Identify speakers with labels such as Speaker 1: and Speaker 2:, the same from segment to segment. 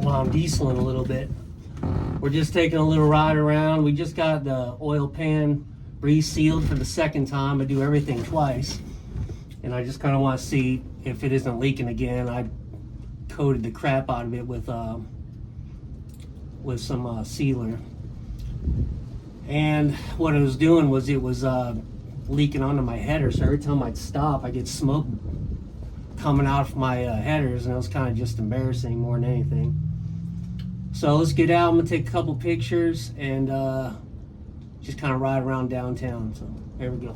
Speaker 1: while I'm dieseling a little bit. We're just taking a little ride around. We just got the oil pan resealed for the second time. I do everything twice. And I just kind of want to see if it isn't leaking again. I coated the crap out of it with some sealer. And what it was doing was it was leaking onto my header. So every time I'd stop, I get smoke coming out of my headers, and it was kind of just embarrassing more than anything. So let's get out. I'm gonna take a couple pictures and just kind of ride around downtown. So there we go.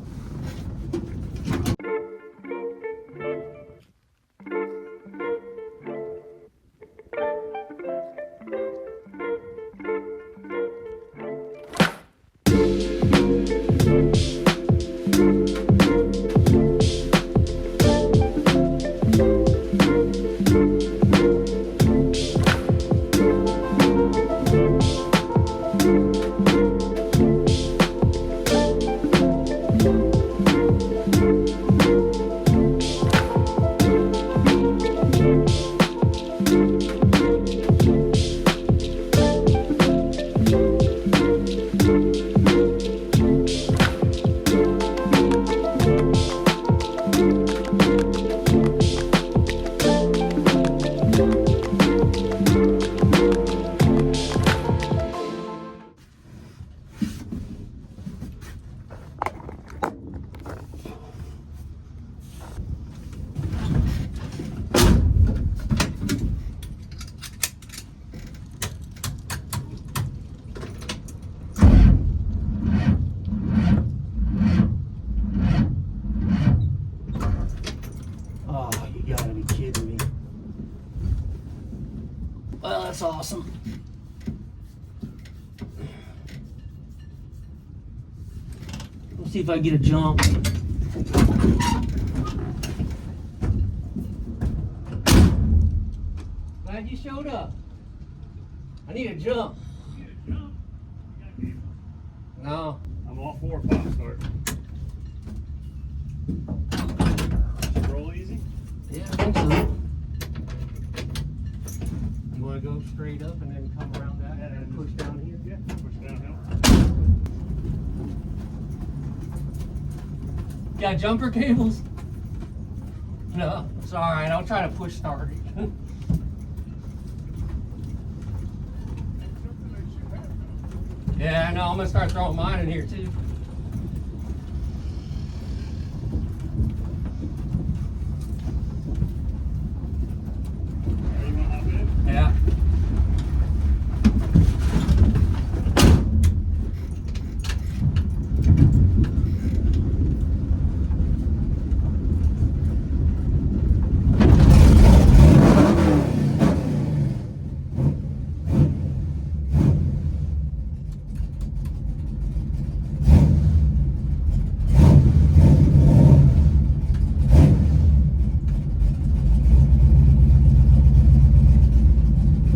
Speaker 1: Well, that's awesome. Let's see if I get a jump. Glad you showed up. I need a jump.
Speaker 2: You need a jump?
Speaker 1: No.
Speaker 2: I'm all for a pop start. Roll easy?
Speaker 1: Yeah, I think so. You want to go straight up and then come around that and push down here?
Speaker 2: Yeah, push downhill.
Speaker 1: Got jumper cables? No, it's all right. I'll try to push start it. Yeah, I know. I'm gonna start throwing mine in here too.
Speaker 2: You want to hop in?
Speaker 1: Yeah.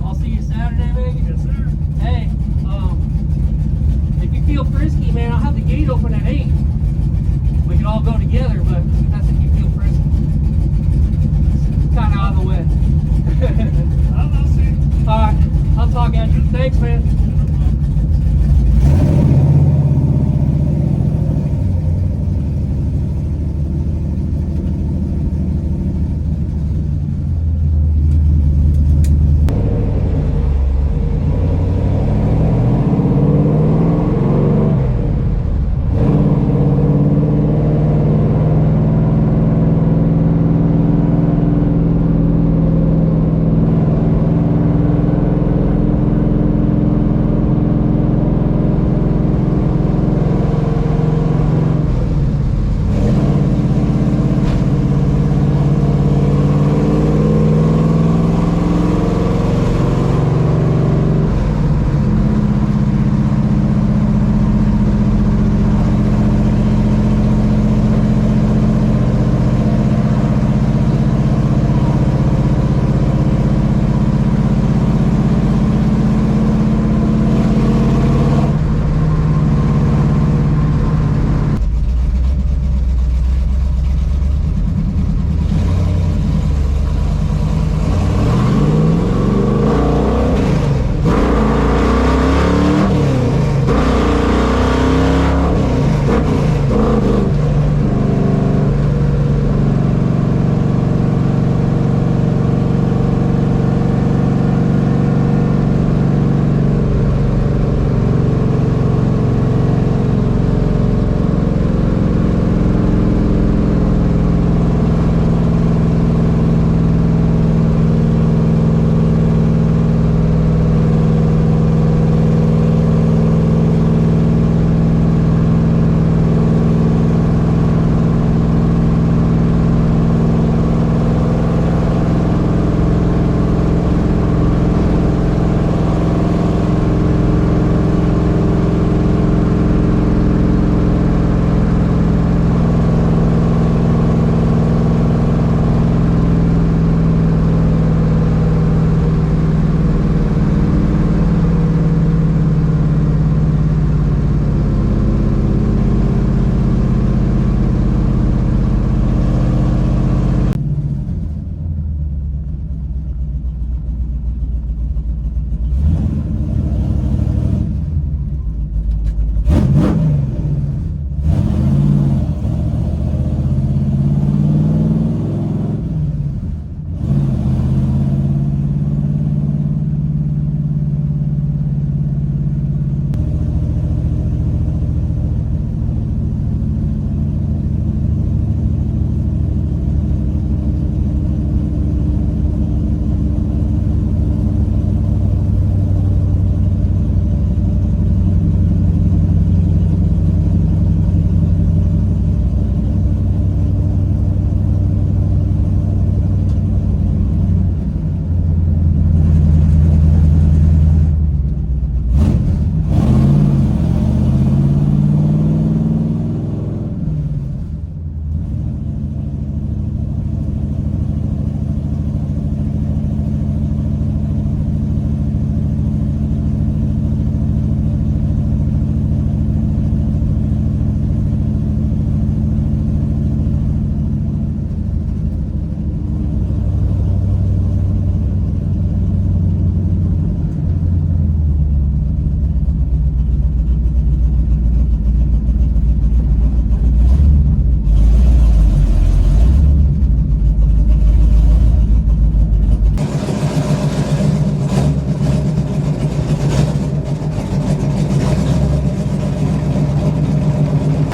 Speaker 1: I'll see you Saturday, Megan.
Speaker 2: Yes, sir.
Speaker 1: Hey, if you feel frisky, man, I'll have the gate open at 8. We can all go together, but that's if you feel frisky. It's kind of out of the way.
Speaker 2: I'll see you.
Speaker 1: All right, I'll talk at you. Thanks, man.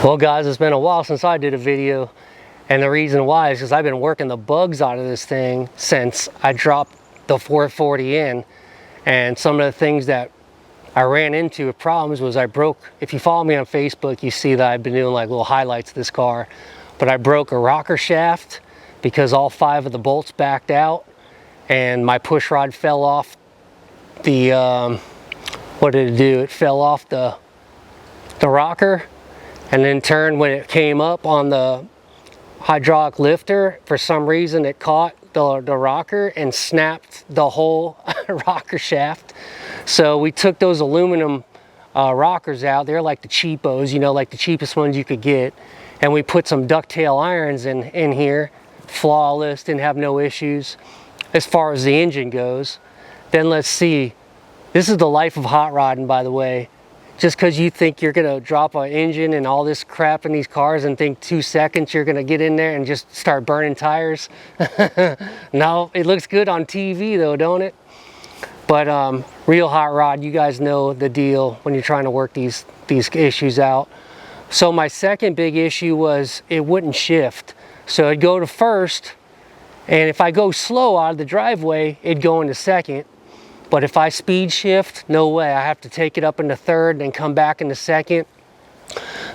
Speaker 1: Well guys, it's been a while since I did a video, and the reason why is because I've been working the bugs out of this thing since I dropped the 440 in. And some of the things that I ran into with problems was I broke, if you follow me on Facebook, you see that I've been doing like little highlights of this car, but I broke a rocker shaft because all 5 of the bolts backed out and my push rod fell off the, what did it do? It fell off the rocker, and in turn when it came up on the hydraulic lifter, for some reason it caught the rocker and snapped the whole rocker shaft. So we took those aluminum rockers out. They're like the cheapos, you know, like the cheapest ones you could get, and we put some ducktail irons in here. Flawless, didn't have no issues as far as the engine goes. Then let's see, this is the life of hot rodding, by the way. Just because you think you're gonna drop an engine and all this crap in these cars and think 2 seconds you're gonna get in there and just start burning tires. No, it looks good on TV though, don't it? But real hot rod, you guys know the deal when you're trying to work these issues out. So my second big issue was it wouldn't shift. So it'd go to first, and if I go slow out of the driveway, it'd go into second. But if I speed shift, no way. I have to take it up into third and then come back into second.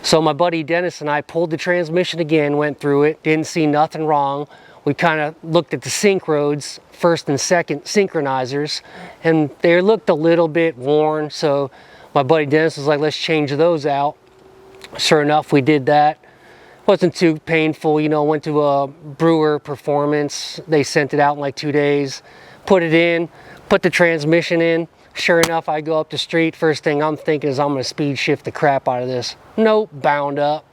Speaker 1: So my buddy Dennis and I pulled the transmission again, went through it, didn't see nothing wrong. We kind of looked at the sync roads, first and second synchronizers, and they looked a little bit worn. So my buddy Dennis was like, let's change those out. Sure enough, we did that. Wasn't too painful, you know, went to a Brewer Performance. They sent it out in like 2 days. Put it in, put the transmission in. Sure enough, I go up the street. First thing I'm thinking is I'm gonna speed shift the crap out of this. Nope, bound up.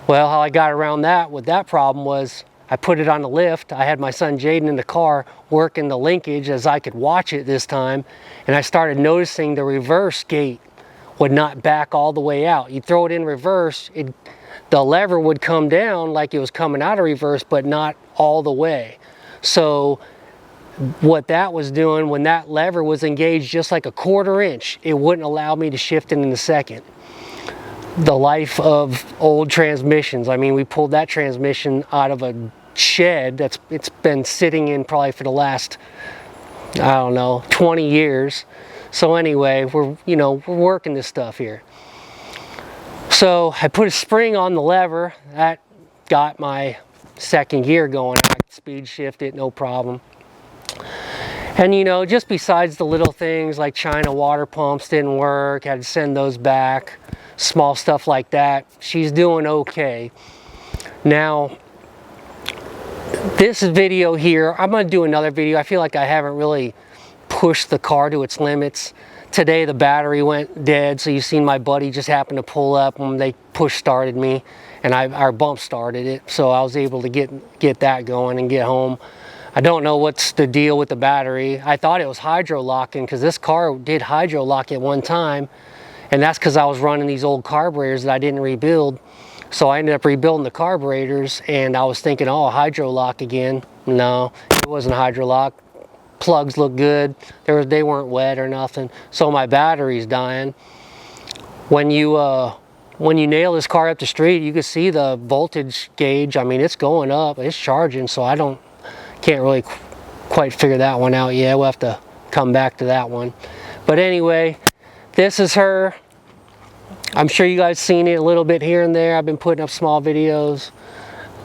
Speaker 1: Well, how I got around that with that problem was I put it on the lift. I had my son Jaden in the car working the linkage as I could watch it this time. And I started noticing the reverse gate would not back all the way out. You throw it in reverse, the lever would come down like it was coming out of reverse, but not all the way. So what that was doing, when that lever was engaged just like a 1/4 inch, it wouldn't allow me to shift it in the second. The life of old transmissions. I mean, we pulled that transmission out of a shed it's been sitting in probably for the last, I don't know, 20 years. So anyway, we're working this stuff here. So I put a spring on the lever. That got my second gear going. I could speed shift it, no problem. And you know, just besides the little things like China water pumps didn't work, had to send those back, small stuff like that, she's doing okay. Now, this video here, I'm going to do another video. I feel like I haven't really pushed the car to its limits. Today the battery went dead, so you seen my buddy just happened to pull up when they push started me, and our bump started it, so I was able to get that going and get home. I don't know what's the deal with the battery. I thought it was hydro locking because this car did hydro lock at one time, and that's because I was running these old carburetors that I didn't rebuild. So I ended up rebuilding the carburetors, and I was thinking, oh, hydro lock again. No, it wasn't hydro lock. Plugs look good. They weren't wet or nothing. So my battery's dying. When you nail this car up the street, you can see the voltage gauge. I mean, it's going up. It's charging. So can't really quite figure that one out yet. We'll have to come back to that one. But anyway, this is her. I'm sure you guys seen it a little bit here and there. I've been putting up small videos.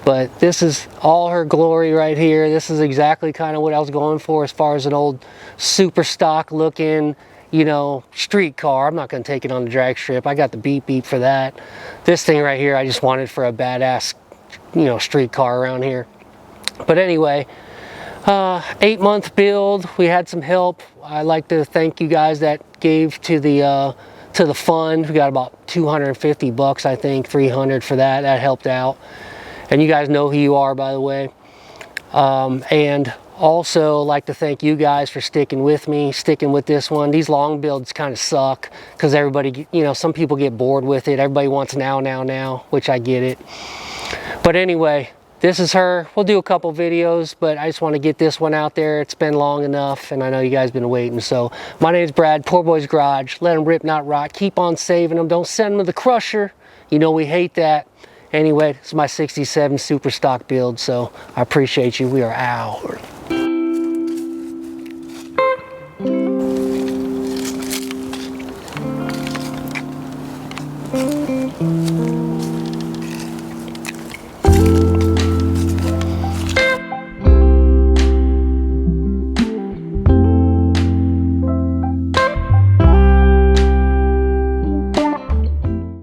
Speaker 1: But this is all her glory right here. This is exactly kind of what I was going for as far as an old super stock looking, you know, street car. I'm not going to take it on the drag strip. I got the beep beep for that. This thing right here, I just wanted for a badass, you know, street car around here. But anyway, 8-month build. We had some help. I'd like to thank you guys that gave to the fund. We got about 250 bucks, I think, 300 for that. That helped out. And you guys know who you are, by the way. And also like to thank you guys for sticking with me, sticking with this one. These long builds kind of suck because everybody, you know, some people get bored with it. Everybody wants now, which I get it. But anyway, this is her. We'll do a couple videos, but I just want to get this one out there. It's been long enough, and I know you guys been waiting. So my name's Brad, Poor Boy's Garage. Let them rip, not rot. Keep on saving them. Don't send them to the crusher. You know we hate that. Anyway, it's my 67 super stock build, so I appreciate you. We are out.